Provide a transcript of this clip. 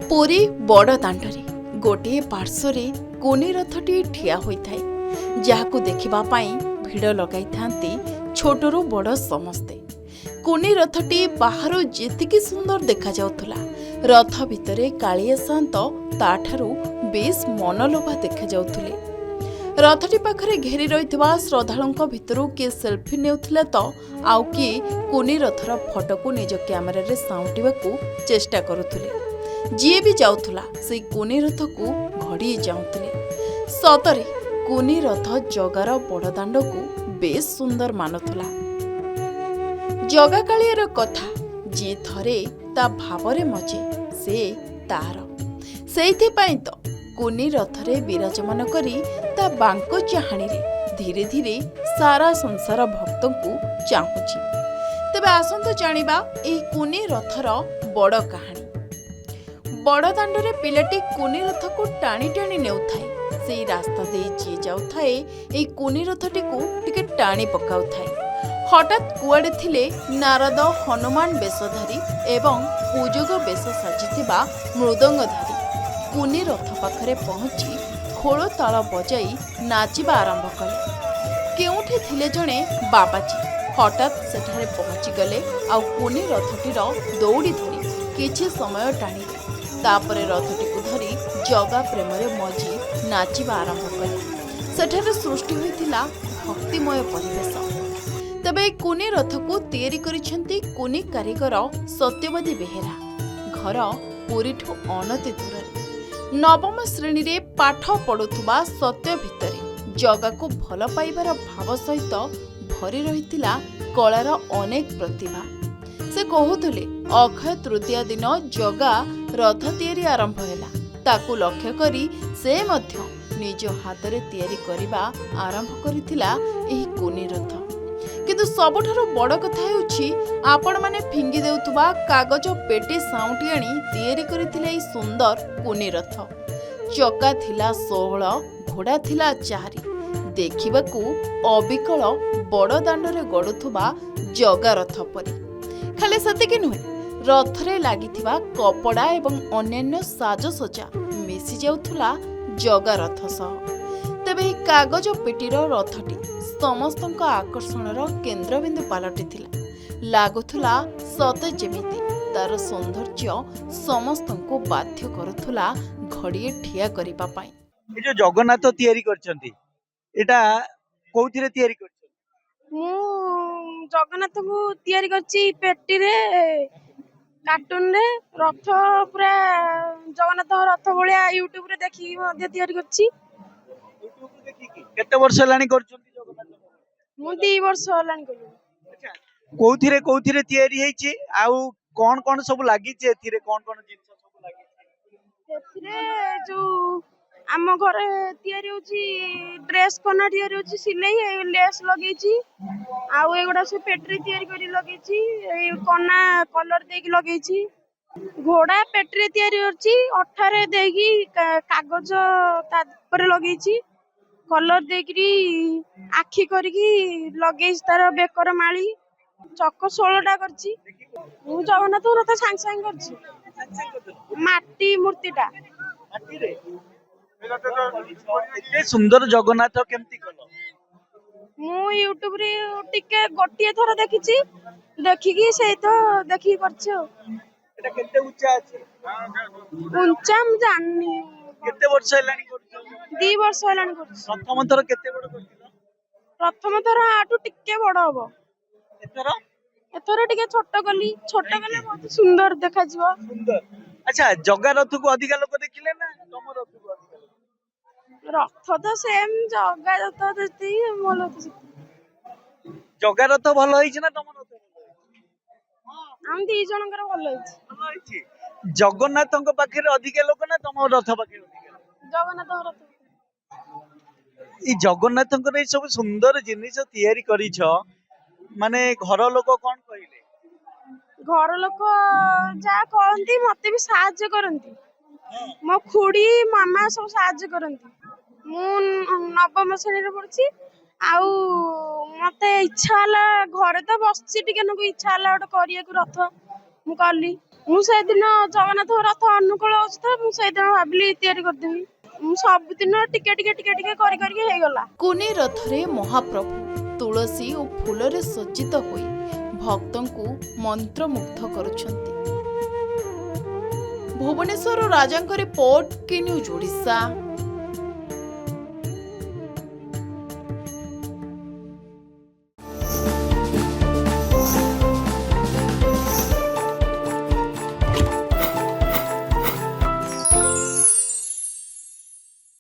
पुरी बड़ दाण्डरे गोटे पार्श्वरे कोनी रथटी ठिया होइथाय जाहाकु देखिबा पाई भिड़ लगाई थांती छोटरू बड़ समस्ते। कोनी रथटी बाहरु जेतिकी सुंदर देखा जाउथला रथ भितरे कालिया शांत ताठारु बेस मनलोभा देखा जाउथले। रथटी पाखरे घेरी रहितबा श्रद्धालुंक भितरु किए सेल्फी नेउथिले तो आउ किए कोनी रथर फटोकु निज क्यामेरा रे साउंटिबाकू चेष्टा करुथले। जी भी जाउथला से कोनी रथ को घड़ी जाउथले। सतरे कोनी रथ जगार बड़दाण्ड को बेस सुंदर मानुथला। जगा कालियार कथा जी थरे ता भावरे मजे से तार सेइथि पई तो कोनी रथरे विराजमान करी ता बांको चाहाणी रे धीरे धीरे सारा संसार भक्तों को चाहुची। तेबे आसंतु जानिबा एही कोनी रथर बड़ कहानी। बड़दाण्डरे पिलाटी कोनी रथ को टाणी टाणी नेउथाय। सेई रास्ता दे जी जाउथाय एई कोनी रथटी को टिके टाणी पकाउथाय। हठात कुआडे थिले नारद हनुमान बेशधारी एवं पूजोग बेश साजिथिबा मृदंगधारी कोनी रथ पाखरे पहुंची खोल ताल बजाई नाचिबा आरंभ कले। केउठी थिले जणे बाबाजी हठात सेठारे पहुंची गले आ कोनी रथटीर दौड़ी धरी किछि समय टाणी तापरे रथटी को धरी जगा प्रेम मजी नाचिबा आरंभ कले। सेठारे सृष्टि होइतिला भक्तिमय परिवेश। तबे कोनी रथ को तैयारी करिसेंती कोनी कारीगर सत्यवादी बेहेरा। घर पुरीठु अनति दूर नवम श्रेणी रे पाठ पढ़ुथुबा सत्य भितरे जगा को भल पाइबार भाव सहित भरी रहितिला कलार अनेक प्रतिभा। से कहूले अक्षय तृतीया दिन जगा रथ तैयारी आरंभ हैला। ताकू लक्ष्य करी से मध्य निज हाथ रे तैयारी करिबा आरंभ करिथिला एही कोनी रथ। किंतु सबठारो बड़ कथा हेउछि आपण माने फिंगी देउतबा कागज पेटी साउंटी आनी तैयारी करिथिले एही सुंदर कोनी रथ। चका थिला 16 घोड़ा थिला 4 देखिबाकू अबिकल बड़ दाण्डरे गडुथुबा जगा रथ परी। खाली सेतिकी नुहे रथरे लागिथिबा कपड़ा एवं अन्यान्य साजसज्जा मिसी जाउथुला जगा रथ सह। तेबे कागज पेटीर रथटी समस्तक आकर्षणर केन्द्रबिंदु पालटिथिला। लागुथुला सते जेमिति तार सौंदर्य समस्तको बाध्य करुथुला घड़िए ठिया करिबा पाई। ए जो जगन्नाथ तैयारी करछंती एटा कोउथिरे तैयारी करछंती? मु जगन्नाथ को तैयारी करछि पेटी रे कार्टून रे रथ पूरा जगन्नाथ रथ भलिया यूट्यूब रे देखि मध्ये तैयारी करछि। यूट्यूब रे देखि की केते वर्ष लानी करछंती जगन्नाथ? मु 2 वर्ष हलान कलु। अच्छा कोउथिरे तैयारी हेछि आउ कोन कोन सब लागि छै एथिरे कोन कोन जिंस सब लागि छै? एथिरे जो आम घरे तैयारी होछि ड्रेस कोना तैयारी होछि सिलाई लेस लगेछि आउ एगुडा से पेट्री तैयारी करी लगेछि ए कोना कलर देकी लगेछि। घोड़ा पेट्री तैयारी होछि अठारे देकी कागज ता पर लगेछि कलर देकी आखी करकी लगेछि तार बेकर माली चक 16टा करछि। मु जगन्नाथ रथ सांग सांग करछि माटी मूर्तिटा माटी रे एते सुंदर जगन्नाथ केमती कलो? मु यूट्यूब रे टिके गोटिए थर देखिछि देखिकी से तो देखि करछि। एटा केते ऊंचा अछि? ऊंचा हम जाननी। केते वर्ष लानी करछो? 2 वर्ष हलान करछि। प्रथम थर केते बड़ करथिलो? प्रथम थर आटू टिके बड़ हबो। एथर एथर टिके छोट गली बहुत सुंदर देखा जिवो। सुंदर। अच्छा जगा रथ को अधिक लोक देखिले ना तम रथ को अधिक लोक? रथ तो सेम जगा रथ देती मोल जगा रथ भलो होइछ ना तम रथ भलो होइछ? हम 2 जनकर भल होइछ। भलो होइछ। जगन्नाथଙ୍କ पाखरे अधिक लोक ना तम रथ पाखरे अधिक लोक? जगन्नाथ रथ ई जगन्नाथଙ୍କର ए सब सुंदर जिनिस तैयारी करिछ माने घर लोक कोन कहिले? घर लोक जा कहंती मते भी साहाय्य करंती। मो खुड़ी मामा सब साहाय्य करंती। मु नवम श्रेणी रे पढ़छि आउ मते इच्छा हला घरे तो बसछि टिके नको इच्छा हला ओट करिया को रथ मु कली। ମୁଁ ସେଇଦିନ ଜଗନ୍ନାଥ ରଥ ଅନୁକୂଳ ଅଛି ତ ମୁଁ ସେଇଦିନ ଭାବିଲି ତିଆରି କରିଦେବି। ମୁଁ ସବୁଦିନ ଟିକେ ଟିକେ ଟିକେ ଟିକେ କରି କରିକି ହେଇଗଲା। କୁନି ରଥରେ ମହାପ୍ରଭୁ ତୁଳସୀ ଓ ଫୁଲରେ ସଜ୍ଜିତ ହୋଇ ଭକ୍ତଙ୍କୁ ମନ୍ତ୍ରମୁଗ୍ଧ କରୁଛନ୍ତି। ଭୁବନେଶ୍ୱର ରାଜାଙ୍କ ରିପୋର୍ଟ, କି ନ୍ୟୁଜ୍ ଓଡ଼ିଶା।